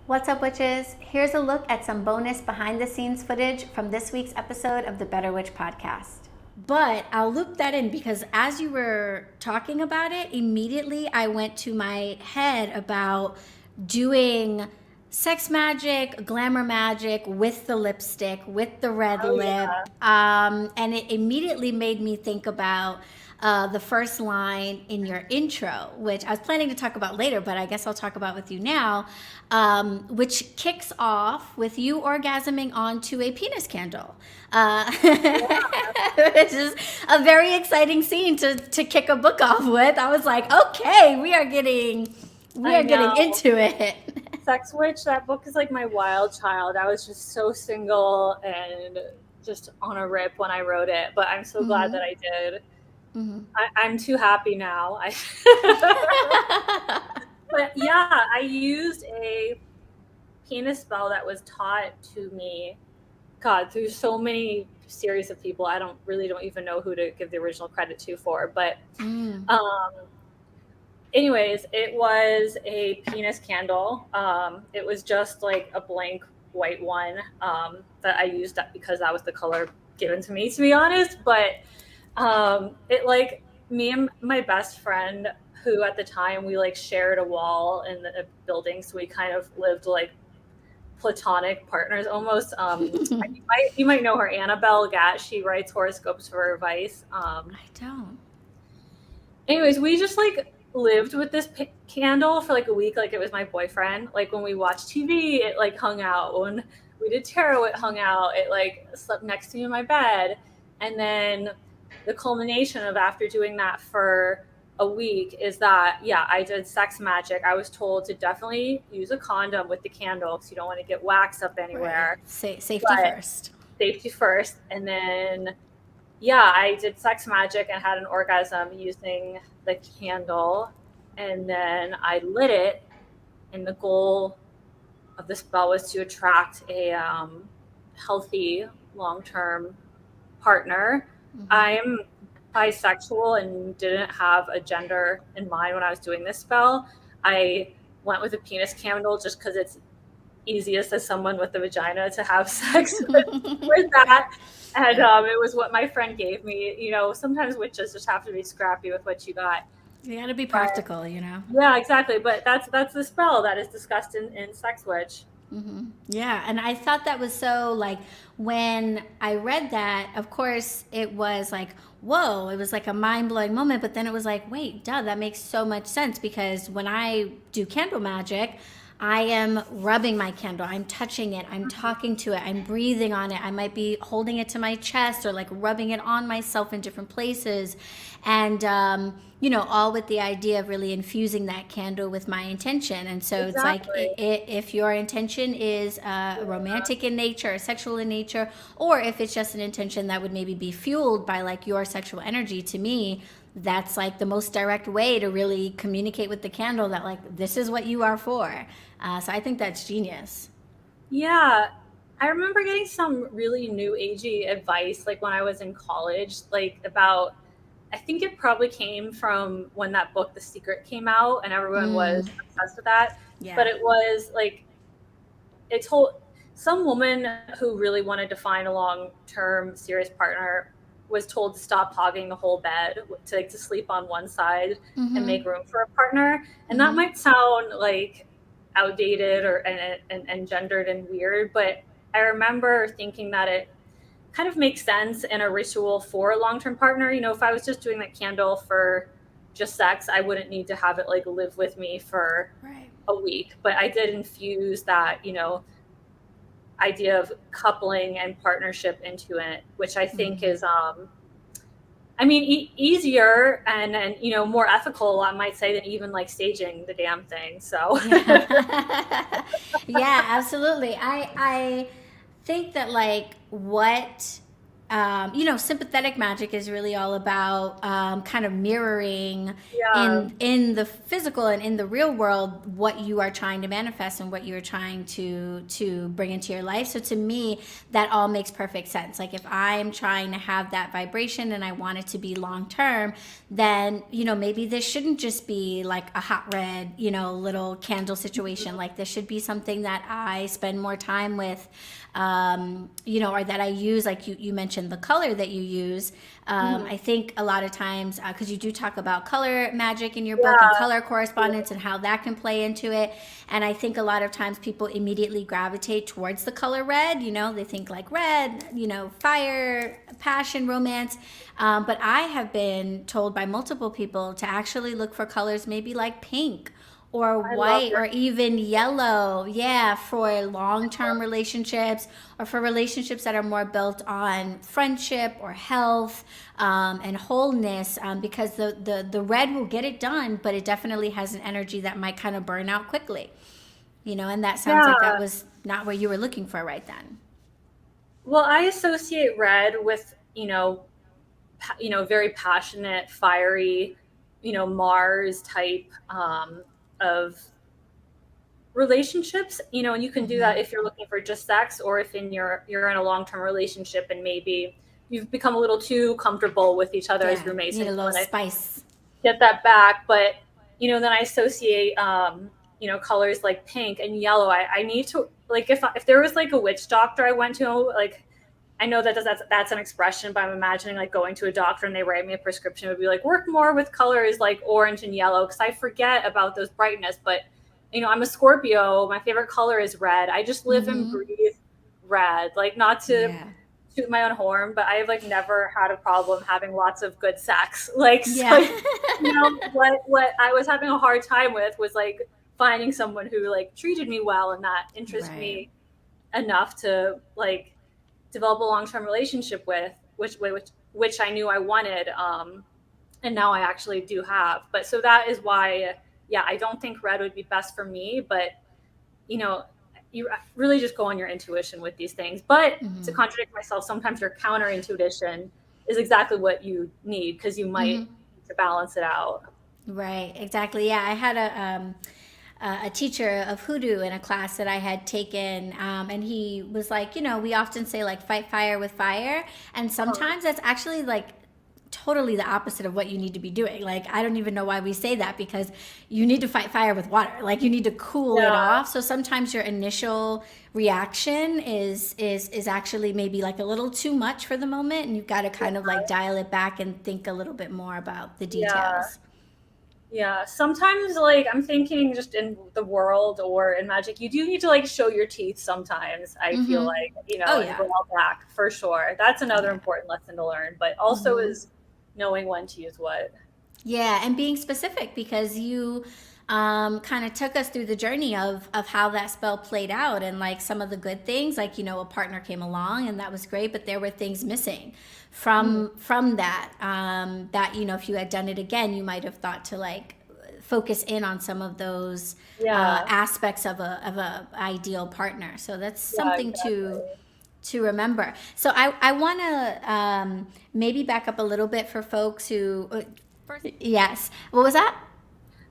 What's up, witches? Here's a look at some bonus behind the scenes footage from this week's episode of the BetterWitch podcast. But I'll loop that in because as you were talking about it, immediately I went to my head about doing sex magic, glamour magic with the lipstick, with the red lip. Yeah. And it immediately made me think about the first line in your intro, which I was planning to talk about later, but I guess I'll talk about with you now, which kicks off with you orgasming onto a penis candle, which is a very exciting scene to kick a book off with. I was like, okay, we are getting into it. Sex Witch, that book is like my wild child. I was just so single and just on a rip when I wrote it, but I'm so glad that I did. I'm too happy now. But yeah, I used a penis spell that was taught to me, God, through so many series of people. I don't even know who to give the original credit to for, but anyways, it was a penis candle. It was just like a blank white one that I used because that was the color given to me, to be honest. But it like me and my best friend, who at the time we like shared a wall in the building, so we kind of lived like platonic partners almost. You might know her, Annabelle Gatt. She writes horoscopes for Vice. I don't. Anyways, we just like lived with this candle for like a week, like it was my boyfriend. Like when we watched TV, it like hung out. When we did tarot, it hung out. It like slept next to me in my bed. And then the culmination of after doing that for a week is that, yeah, I did sex magic. I was told to definitely use a condom with the candle because you don't want to get wax up anywhere. Right. Safety first. Safety first. And then, yeah, I did sex magic and had an orgasm using the candle. And then I lit it. And the goal of the spell was to attract a healthy, long-term partner. I'm bisexual and didn't have a gender in mind when I was doing this spell. I went with a penis candle just because it's easiest as someone with a vagina to have sex with that. And it was what my friend gave me. You know, sometimes witches just have to be scrappy with what you got. You got to be practical, you know? Yeah, exactly. But that's the spell that is discussed in Sex Witch. Yeah, and I thought that was so, like, when I read that, of course, it was like, whoa, it was like a mind-blowing moment, but then it was like, wait, duh, that makes so much sense because when I do candle magic, I am rubbing my candle, I'm touching it, I'm talking to it, I'm breathing on it, I might be holding it to my chest or like rubbing it on myself in different places. And, you know, all with the idea of really infusing that candle with my intention. And so Exactly. it's like if your intention is romantic in nature or sexual in nature, or if it's just an intention that would maybe be fueled by like your sexual energy, to me, that's like the most direct way to really communicate with the candle that like this is what you are for. So I think that's genius. Yeah. I remember getting some really new agey advice like when I was in college, like about, I think it probably came from when that book The Secret came out and everyone was obsessed with that. Yeah. But it was like, it told some woman who really wanted to find a long-term serious partner was told to stop hogging the whole bed, to like to sleep on one side and make room for a partner. And that might sound like outdated or and gendered and weird, but I remember thinking that it kind of makes sense in a ritual for a long-term partner. You know, if I was just doing that candle for just sex, I wouldn't need to have it like live with me for a week. But I did infuse that, you know, idea of coupling and partnership into it, which I think is I mean, easier and you know, more ethical, I might say, than even like staging the damn thing. So Yeah, absolutely. I think that like what sympathetic magic is really all about kind of mirroring Yeah. in the physical and in the real world what you are trying to manifest and what you're trying to bring into your life. So to me, that all makes perfect sense. Like if I'm trying to have that vibration and I want it to be long term, then maybe this shouldn't just be like a hot red little candle situation. Like this should be something that I spend more time with, or that I use, like you mentioned the color that you use. Mhm. I think a lot of times, because you do talk about color magic in your book and Yeah. color correspondence and how that can play into it. And I think a lot of times people immediately gravitate towards the color red. They think like red, fire, passion, romance. But I have been told by multiple people to actually look for colors maybe like pink or I love white or it. even yellow. Yeah, for long-term relationships or for relationships that are more built on friendship or health and wholeness, because the red will get it done, but it definitely has an energy that might kind of burn out quickly. And that sounds like that Yeah. was not what you were looking for right then. Well, I associate red with, very passionate, fiery, Mars type of relationships, and you can do that if you're looking for just sex, or if you're in a long-term relationship and maybe you've become a little too comfortable with each other as Yeah, roommates need and a you little want to spice. get that back. But then I associate colors like pink and yellow. I need to, like, if there was like a witch doctor I went to, like, I know that's an expression, but I'm imagining like going to a doctor and they write me a prescription. It would be like, work more with colors like orange and yellow, because I forget about those brightness. But I'm a Scorpio. My favorite color is red. I just live and Mm-hmm. breathe red. Like, not to Yeah. toot my own horn, but I've like never had a problem having lots of good sex. Like, so, Yeah. what I was having a hard time with was like finding someone who like treated me well and that interested Right. me enough to like develop a long-term relationship with, which I knew I wanted, and now I actually do have. But so that is why, yeah, I don't think red would be best for me. But you know, you really just go on your intuition with these things. But to Mm-hmm. contradict myself, sometimes your counter intuition is exactly what you need, because you might Mm-hmm. need to balance it out. Right, exactly. Yeah, I had a teacher of hoodoo in a class that I had taken, and he was like, we often say like fight fire with fire, and Uh-huh. sometimes that's actually like totally the opposite of what you need to be doing. Like I don't even know why we say that, because you need to fight fire with water. Like you need to cool it Yeah, off. So sometimes your initial reaction is actually maybe like a little too much for the moment, and you've got to kind of like dial it back and think a little bit more about the yeah. details. Yeah, sometimes like I'm thinking just in the world or in magic, you do need to like show your teeth sometimes. I feel Mm-hmm. like, Oh and yeah. go all back for sure. That's another Yeah. important lesson to learn, but also Mm-hmm. is knowing when to use what. Yeah, and being specific, because you kind of took us through the journey of how that spell played out, and like some of the good things, like a partner came along and that was great, but there were things missing Mhm. from that. That if you had done it again, you might have thought to like focus in on some of those Yeah, aspects of a ideal partner. So that's yeah, something exactly. to remember. So I want to maybe back up a little bit for folks who. Yes. What was that?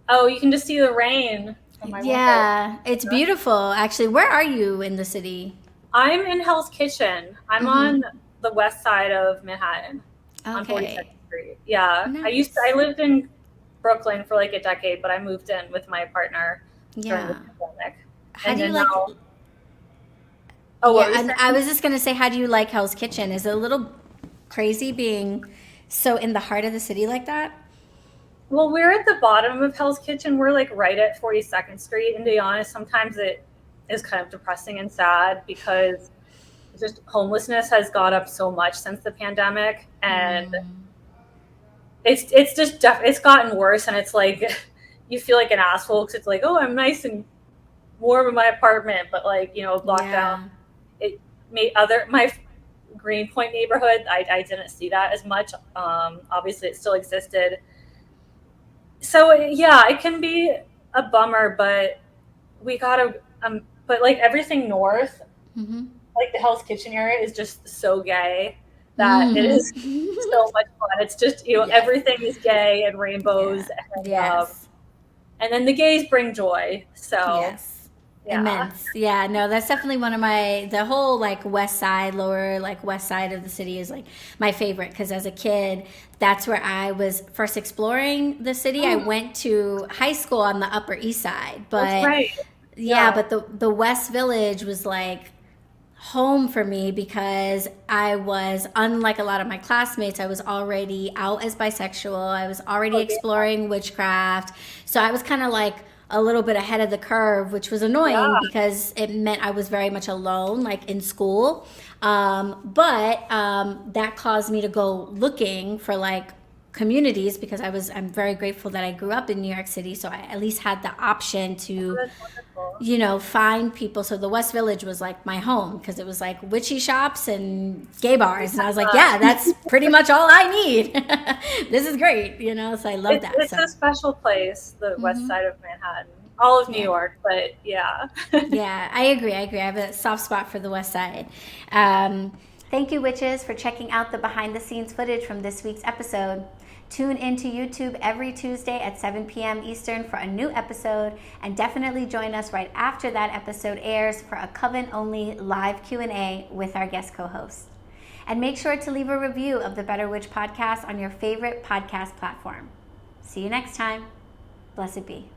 Oh, you can just see the rain from my window. Yeah, it's beautiful. Actually, where are you in the city? I'm in Hell's Kitchen. I'm Mm-hmm. on the west side of Manhattan on Okay. 42nd Street. Yeah. I Nice. lived in Brooklyn for like a decade, but I moved in with my partner during the Yeah. pandemic. How And do you then like? now, oh, what Yeah, were you and I saying? was just gonna say, how do you like Hell's Kitchen? Is it a little crazy being so in the heart of the city like that? Well, we're at the bottom of Hell's Kitchen. We're like right at 42nd Street. And to be honest, sometimes it is kind of depressing and sad, because just homelessness has gone up so much since the pandemic. And Mm, it's just it's gotten worse. And it's like you feel like an asshole, because it's like, oh, I'm nice and warm in my apartment, but like, blocked down. yeah. It made other my Greenpoint neighborhood, I didn't see that as much. Obviously it still existed. So yeah, it can be a bummer, but we gotta but like everything north, Mm-hmm. like the Hell's Kitchen area is just so gay. that it is so much fun. It's just, Yes. everything is gay and rainbows. Yeah. And then the gays bring joy. So Yes. Immense. Yeah, no, that's definitely one of the whole like west side, lower like west side of the city is like my favorite because as a kid, that's where I was first exploring the city. I went to high school on the Upper East Side, but that's right. but the West Village was like home for me because I was, unlike a lot of my classmates, I was already out as bisexual. I was already exploring witchcraft. So I was kind of like a little bit ahead of the curve, which was annoying because it meant I was very much alone, like in school. But that caused me to go looking for like communities because I'm very grateful that I grew up in New York City. So I at least had the option to, find people. So the West Village was like my home because it was like witchy shops and gay bars. And I was like, yeah, that's pretty much all I need. This is great, so I love that. It's a special place, the west side of Manhattan. All of New York, but yeah. Yeah, I agree. I have a soft spot for the west side. Thank you, witches, for checking out the behind-the-scenes footage from this week's episode. Tune into YouTube every Tuesday at 7 p.m. Eastern for a new episode, and definitely join us right after that episode airs for a Coven-only live Q&A with our guest co-host. And make sure to leave a review of the BetterWitch podcast on your favorite podcast platform. See you next time. Blessed be.